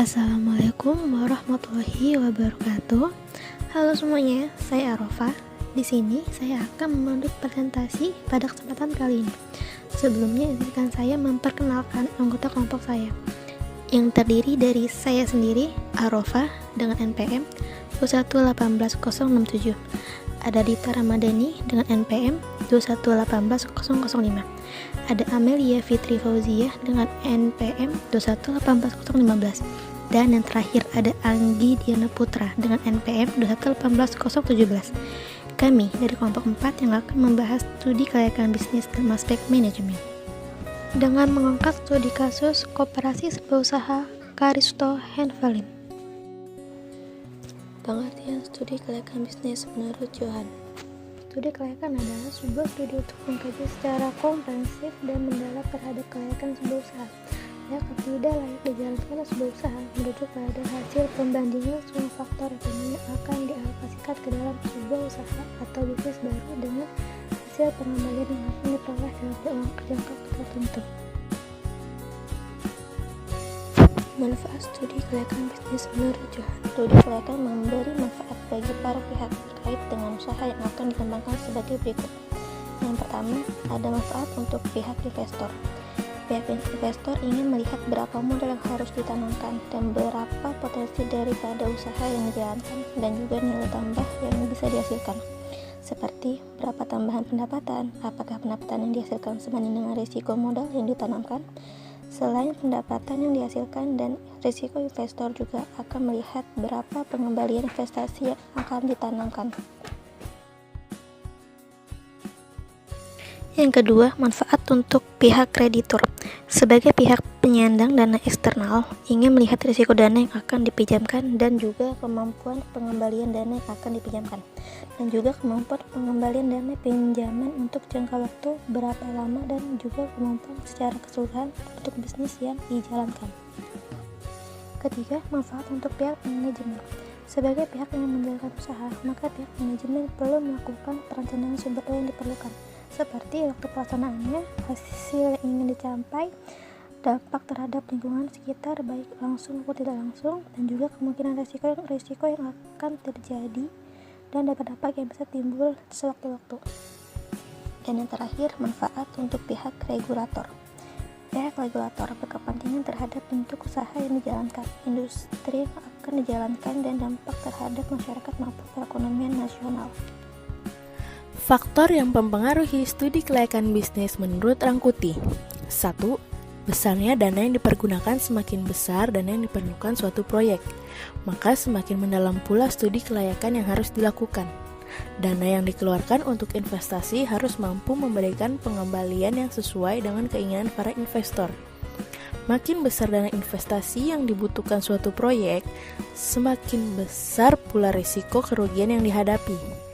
Assalamualaikum warahmatullahi wabarakatuh. Halo semuanya, saya Arofa. Di sini saya akan memandu presentasi pada kesempatan kali ini. Sebelumnya, izinkan saya memperkenalkan anggota kelompok saya, yang terdiri dari saya sendiri, Arofa, dengan NPM 2118067. Ada Dita Ramadhani dengan NPM 2118005. Ada Amelia Fitri Fauziah dengan NPM 2118015. Dan yang terakhir ada Anggi Diana Putra dengan NPM 2118017. Kami dari kelompok 4 yang akan membahas studi kelayakan bisnis dan aspek manajemen dengan mengangkat studi kasus Koperasi Sebuah Usaha Karisto Handvelin. Pengertian studi kelayakan bisnis menurut Johan. Studi kelayakan adalah sebuah studi untuk mengkaji secara komprehensif dan mendalam terhadap kelayakan sebuah usaha. Layak atau tidak layak dijalankan sebuah usaha merujuk pada hasil pembandingan semua faktor ekonomi yang akan dialokasikan ke dalam sebuah usaha atau bisnis baru dengan hasil pengembalian yang akan diperoleh dalam jangka tertentu. Manfaat studi kelayakan bisnis menurut Johan. Studi kelayakan memberi manfaat bagi para pihak terkait dengan usaha yang akan dikembangkan sebagai berikut. Yang pertama, ada manfaat untuk pihak investor. Pihak investor ingin melihat berapa modal yang harus ditanamkan dan berapa potensi daripada usaha yang dijalankan dan juga nilai tambah yang bisa dihasilkan. Seperti berapa tambahan pendapatan, apakah pendapatan yang dihasilkan sebanding dengan risiko modal yang ditanamkan. Selain pendapatan yang dihasilkan dan risiko, investor juga akan melihat berapa pengembalian investasi yang akan ditanamkan. Yang kedua, manfaat untuk pihak kreditur. Sebagai pihak penyandang dana eksternal, ingin melihat risiko dana yang akan dipinjamkan dan juga kemampuan pengembalian dana yang akan dipinjamkan. Dan juga kemampuan pengembalian dana pinjaman untuk jangka waktu berapa lama dan juga kemampuan secara keseluruhan untuk bisnis yang dijalankan. Ketiga, manfaat untuk pihak manajemen. Sebagai pihak yang menjalankan usaha, maka pihak manajemen perlu melakukan perencanaan sumber daya yang diperlukan, seperti waktu pelaksanaannya, hasil yang ingin dicapai, dampak terhadap lingkungan sekitar baik langsung maupun tidak langsung, dan juga kemungkinan risiko yang akan terjadi dan dampak yang bisa timbul sewaktu-waktu. Dan yang terakhir, manfaat untuk pihak regulator. Pihak regulator berkepentingan terhadap bentuk usaha yang dijalankan, industri yang akan dijalankan, dan dampak terhadap masyarakat maupun perekonomian nasional. Faktor yang mempengaruhi studi kelayakan bisnis menurut Rangkuti. 1. Besarnya dana yang dipergunakan. Semakin besar dana yang diperlukan suatu proyek, maka semakin mendalam pula studi kelayakan yang harus dilakukan. Dana yang dikeluarkan untuk investasi harus mampu memberikan pengembalian yang sesuai dengan keinginan para investor. Makin besar dana investasi yang dibutuhkan suatu proyek, semakin besar pula risiko kerugian yang dihadapi.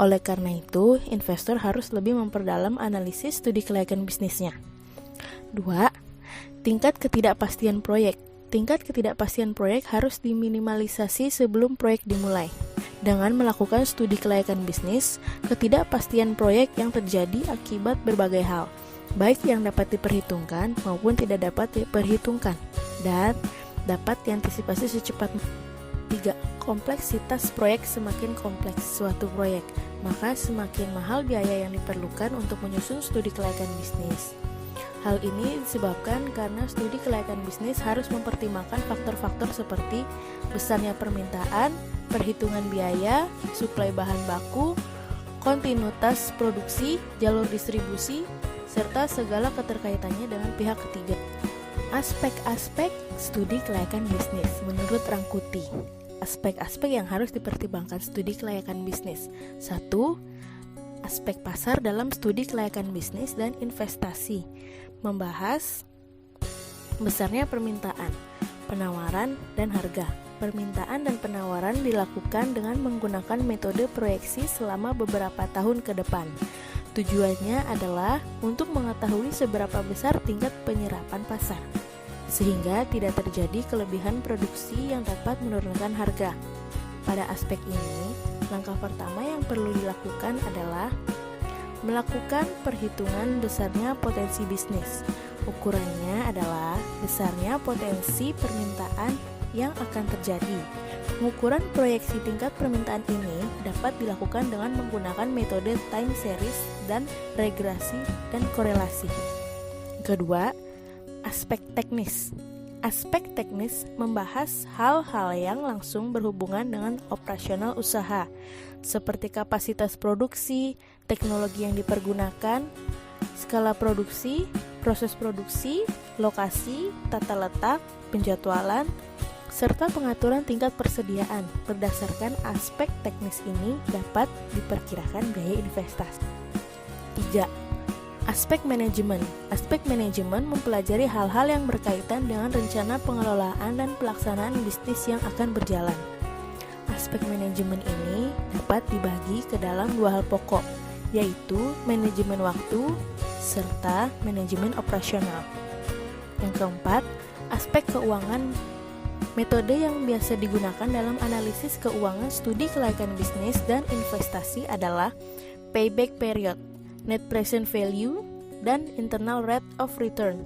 Oleh karena itu, investor harus lebih memperdalam analisis studi kelayakan bisnisnya. 2. Tingkat ketidakpastian proyek. Tingkat ketidakpastian proyek harus diminimalisasi sebelum proyek dimulai. Dengan melakukan studi kelayakan bisnis, ketidakpastian proyek yang terjadi akibat berbagai hal, baik yang dapat diperhitungkan maupun tidak dapat diperhitungkan, dan dapat diantisipasi secepatnya. 3. Kompleksitas proyek. Semakin kompleks suatu proyek, maka semakin mahal biaya yang diperlukan untuk menyusun studi kelayakan bisnis. Hal ini disebabkan karena studi kelayakan bisnis harus mempertimbangkan faktor-faktor seperti besarnya permintaan, perhitungan biaya, suplai bahan baku, kontinuitas produksi, jalur distribusi, serta segala keterkaitannya dengan pihak ketiga. Aspek-aspek studi kelayakan bisnis menurut Rangkuti. Aspek-aspek yang harus dipertimbangkan studi kelayakan bisnis. 1. Aspek pasar dalam studi kelayakan bisnis dan investasi. Membahas besarnya permintaan, penawaran, dan harga. Permintaan dan penawaran dilakukan dengan menggunakan metode proyeksi selama beberapa tahun ke depan. Tujuannya adalah untuk mengetahui seberapa besar tingkat penyerapan pasar, sehingga tidak terjadi kelebihan produksi yang dapat menurunkan harga. Pada aspek ini, langkah pertama yang perlu dilakukan adalah melakukan perhitungan besarnya potensi bisnis. Ukurannya adalah besarnya potensi permintaan yang akan terjadi. Pengukuran proyeksi tingkat permintaan ini dapat dilakukan dengan menggunakan metode time series dan regresi dan korelasi. Kedua, aspek teknis. Aspek teknis membahas hal-hal yang langsung berhubungan dengan operasional usaha, seperti kapasitas produksi, teknologi yang dipergunakan, skala produksi, proses produksi, lokasi, tata letak, penjadwalan, serta pengaturan tingkat persediaan. Berdasarkan aspek teknis ini dapat diperkirakan biaya investasi. 3. Aspek manajemen. Aspek manajemen mempelajari hal-hal yang berkaitan dengan rencana pengelolaan dan pelaksanaan bisnis yang akan berjalan. Aspek manajemen ini dapat dibagi ke dalam dua hal pokok, yaitu manajemen waktu serta manajemen operasional. Yang keempat, aspek keuangan. Metode yang biasa digunakan dalam analisis keuangan studi kelayakan bisnis dan investasi adalah payback period, net present value, dan internal rate of return.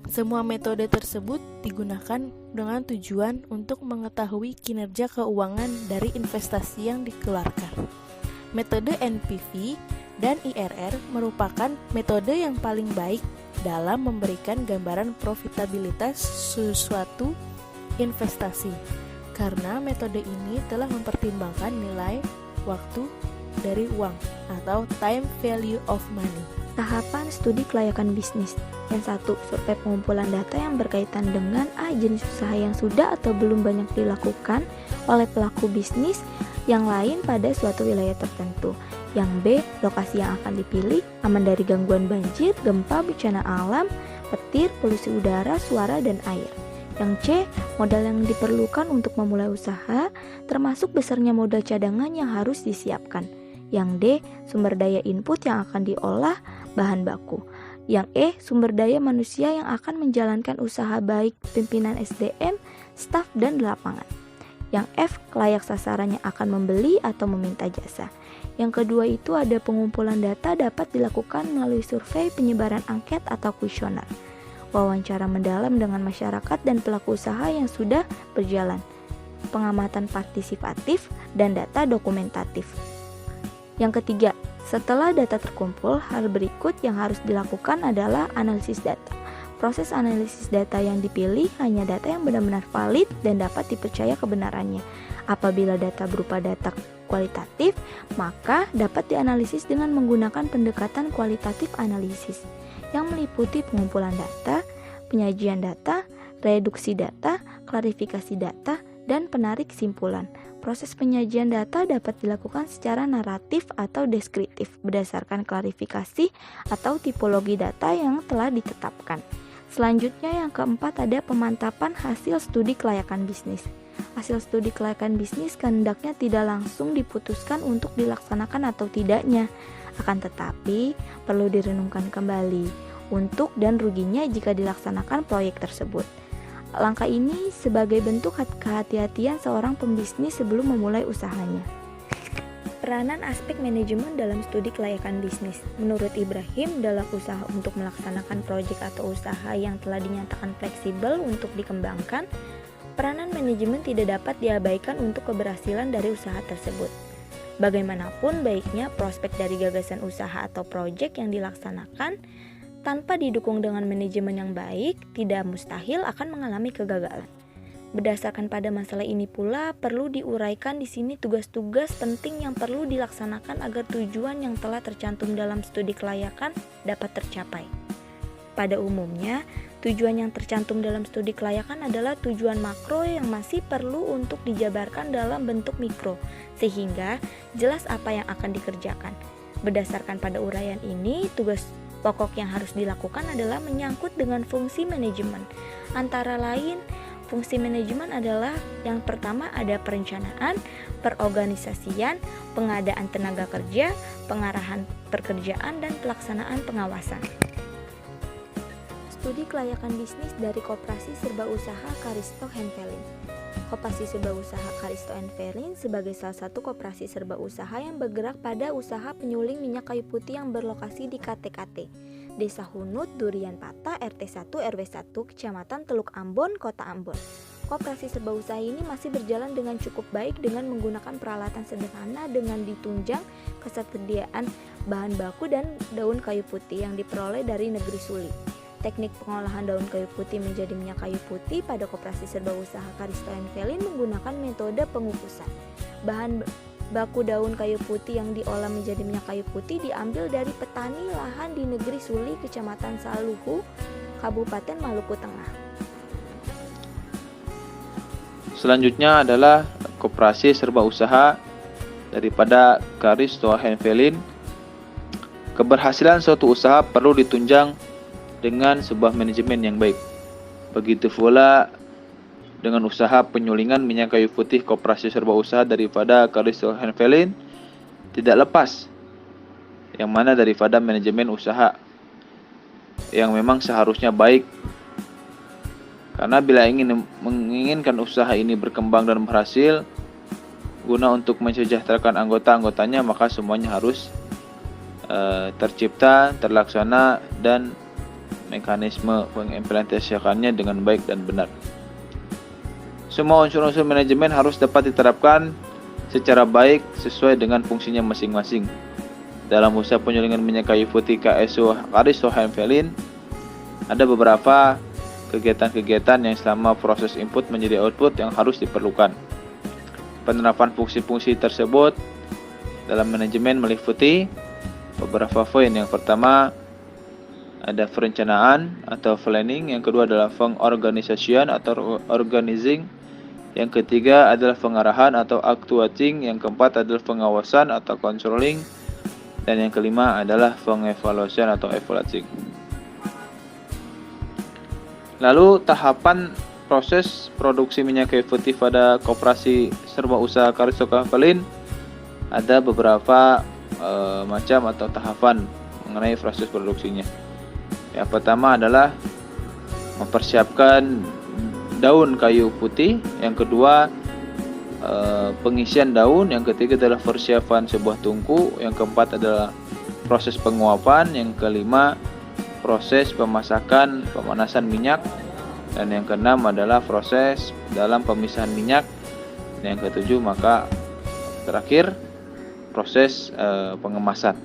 Semua metode tersebut digunakan dengan tujuan untuk mengetahui kinerja keuangan dari investasi yang dikeluarkan. Metode NPV dan IRR merupakan metode yang paling baik dalam memberikan gambaran profitabilitas suatu investasi, karena metode ini telah mempertimbangkan nilai waktu dari uang atau time value of money. Tahapan studi kelayakan bisnis. Yang 1, survei pengumpulan data yang berkaitan dengan jenis usaha yang sudah atau belum banyak dilakukan oleh pelaku bisnis yang lain pada suatu wilayah tertentu. Yang B, lokasi yang akan dipilih aman dari gangguan banjir, gempa, bencana alam, petir, polusi udara, suara, dan air. Yang C, modal yang diperlukan untuk memulai usaha, termasuk besarnya modal cadangan yang harus disiapkan. Yang D, sumber daya input yang akan diolah, bahan baku. Yang E, sumber daya manusia yang akan menjalankan usaha baik pimpinan SDM, staf, dan lapangan. Yang F, layak sasaran yang akan membeli atau meminta jasa. Yang kedua itu ada pengumpulan data dapat dilakukan melalui survei, penyebaran angket atau kuesioner, wawancara mendalam dengan masyarakat dan pelaku usaha yang sudah berjalan, pengamatan partisipatif, dan data dokumentatif. Yang ketiga, setelah data terkumpul, hal berikut yang harus dilakukan adalah analisis data. Proses analisis data yang dipilih hanya data yang benar-benar valid dan dapat dipercaya kebenarannya. Apabila data berupa data kualitatif, maka dapat dianalisis dengan menggunakan pendekatan kualitatif analisis yang meliputi pengumpulan data, penyajian data, reduksi data, klarifikasi data, dan penarik kesimpulan. Proses penyajian data dapat dilakukan secara naratif atau deskriptif berdasarkan klarifikasi atau tipologi data yang telah ditetapkan. Selanjutnya yang keempat ada pemantapan hasil studi kelayakan bisnis. Hasil studi kelayakan bisnis hendaknya tidak langsung diputuskan untuk dilaksanakan atau tidaknya, akan tetapi perlu direnungkan kembali untuk dan ruginya jika dilaksanakan proyek tersebut. Langkah ini sebagai bentuk kehati-hatian seorang pembisnis sebelum memulai usahanya. Peranan aspek manajemen dalam studi kelayakan bisnis. Menurut Ibrahim, dalam usaha untuk melaksanakan proyek atau usaha yang telah dinyatakan fleksibel untuk dikembangkan, peranan manajemen tidak dapat diabaikan untuk keberhasilan dari usaha tersebut. Bagaimanapun baiknya prospek dari gagasan usaha atau proyek yang dilaksanakan, tanpa didukung dengan manajemen yang baik, tidak mustahil akan mengalami kegagalan. Berdasarkan pada masalah ini pula, perlu diuraikan di sini tugas-tugas penting yang perlu dilaksanakan agar tujuan yang telah tercantum dalam studi kelayakan dapat tercapai. Pada umumnya, tujuan yang tercantum dalam studi kelayakan adalah tujuan makro yang masih perlu untuk dijabarkan dalam bentuk mikro, sehingga jelas apa yang akan dikerjakan. Berdasarkan pada uraian ini, tugas pokok yang harus dilakukan adalah menyangkut dengan fungsi manajemen. Antara lain, fungsi manajemen adalah yang pertama ada perencanaan, perorganisasian, pengadaan tenaga kerja, pengarahan pekerjaan, dan pelaksanaan pengawasan. Studi kelayakan bisnis dari Koperasi Serba Usaha Karisto Henvelin. Koperasi Serba Usaha Karisto Henvelin sebagai salah satu koperasi serba usaha yang bergerak pada usaha penyuling minyak kayu putih yang berlokasi di KTKT, Desa Hunut, Durian Pata, RT 1 RW 1, Kecamatan Teluk Ambon, Kota Ambon. Koperasi serba usaha ini masih berjalan dengan cukup baik dengan menggunakan peralatan sederhana dengan ditunjang ketersediaan bahan baku dan daun kayu putih yang diperoleh dari negeri Suli. Teknik pengolahan daun kayu putih menjadi minyak kayu putih pada koperasi serba usaha Karisto & Felin menggunakan metode pengukusan. Bahan baku daun kayu putih yang diolah menjadi minyak kayu putih diambil dari petani lahan di negeri Suli, Kecamatan Saluhu, Kabupaten Maluku Tengah. Selanjutnya adalah koperasi serba usaha daripada Karisto & Felin. Keberhasilan suatu usaha perlu ditunjang dengan sebuah manajemen yang baik. Begitu pula dengan usaha penyulingan minyak kayu putih koperasi serba usaha daripada Karisto & Felin tidak lepas yang mana daripada manajemen usaha yang memang seharusnya baik. Karena bila menginginkan usaha ini berkembang dan berhasil guna untuk mensejahterakan anggota-anggotanya, maka semuanya harus tercipta, terlaksana, dan mekanisme pengimplementasikannya dengan baik dan benar. Semua unsur-unsur manajemen harus dapat diterapkan secara baik sesuai dengan fungsinya masing-masing. Dalam usaha penyulingan minyak kayu putih Karisto & Felin ada beberapa kegiatan-kegiatan yang selama proses input menjadi output yang harus diperlukan. Penerapan fungsi-fungsi tersebut dalam manajemen meliputi beberapa poin. Yang pertama ada perencanaan atau planning, yang kedua adalah pengorganisasian atau organizing, yang ketiga adalah pengarahan atau actuating, yang keempat adalah pengawasan atau controlling, dan yang kelima adalah pengevaluasian atau evaluating. Lalu tahapan proses produksi minyak kayu putih pada koperasi serba usaha Karisto & Felin ada beberapa macam atau tahapan mengenai proses produksinya. Yang pertama adalah mempersiapkan daun kayu putih, yang kedua pengisian daun, yang ketiga adalah persiapan sebuah tungku, yang keempat adalah proses penguapan, yang kelima proses pemasakan pemanasan minyak, dan yang keenam adalah proses dalam pemisahan minyak, dan yang ketujuh maka terakhir proses pengemasan.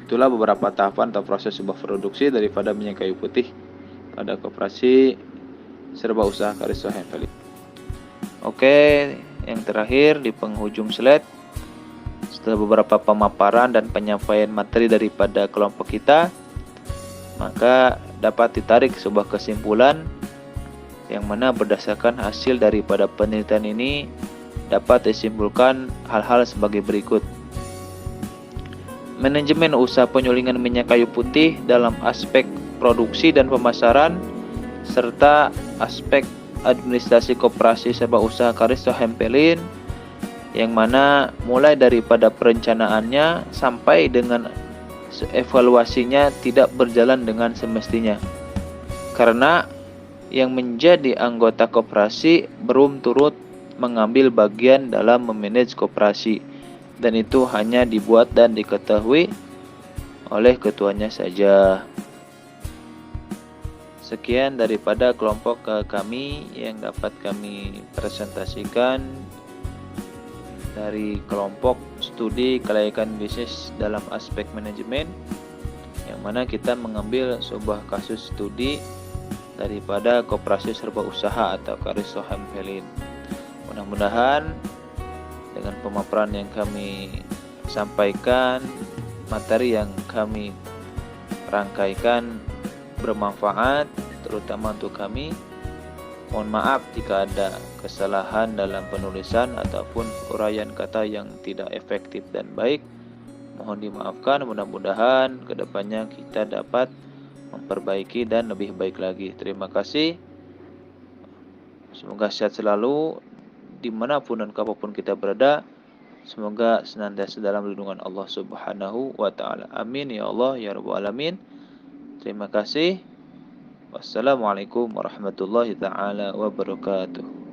Itulah beberapa tahapan atau proses sebuah produksi daripada minyak kayu putih pada koperasi serba usaha Karisto & Felin. Oke, yang terakhir di penghujung slide, setelah beberapa pemaparan dan penyampaian materi daripada kelompok kita, maka dapat ditarik sebuah kesimpulan yang mana berdasarkan hasil daripada penelitian ini dapat disimpulkan hal-hal sebagai berikut. Manajemen usaha penyulingan minyak kayu putih dalam aspek produksi dan pemasaran serta aspek administrasi koperasi serba usaha Karisto & Felin, yang mana mulai daripada perencanaannya sampai dengan evaluasinya tidak berjalan dengan semestinya. Karena yang menjadi anggota koperasi belum turut mengambil bagian dalam memanage koperasi, dan itu hanya dibuat dan diketahui oleh ketuanya saja. Sekian daripada kelompok kami yang dapat kami presentasikan dari kelompok studi kelayakan bisnis dalam aspek manajemen, yang mana kita mengambil sebuah kasus studi daripada koperasi serba usaha atau Karisto & Felin. Mudah-mudahan dengan pemaparan yang kami sampaikan, materi yang kami rangkaikan bermanfaat terutama untuk kami. Mohon maaf jika ada kesalahan dalam penulisan ataupun uraian kata yang tidak efektif dan baik. Mohon dimaafkan, mudah-mudahan kedepannya kita dapat memperbaiki dan lebih baik lagi. Terima kasih. Semoga sehat selalu dimanapun dan kapanpun kita berada. Semoga senantiasa dalam lindungan Allah Subhanahu wa ta'ala. Amin ya Allah ya Rabbal Alamin. Terima kasih. Wassalamualaikum warahmatullahi taala wabarakatuh.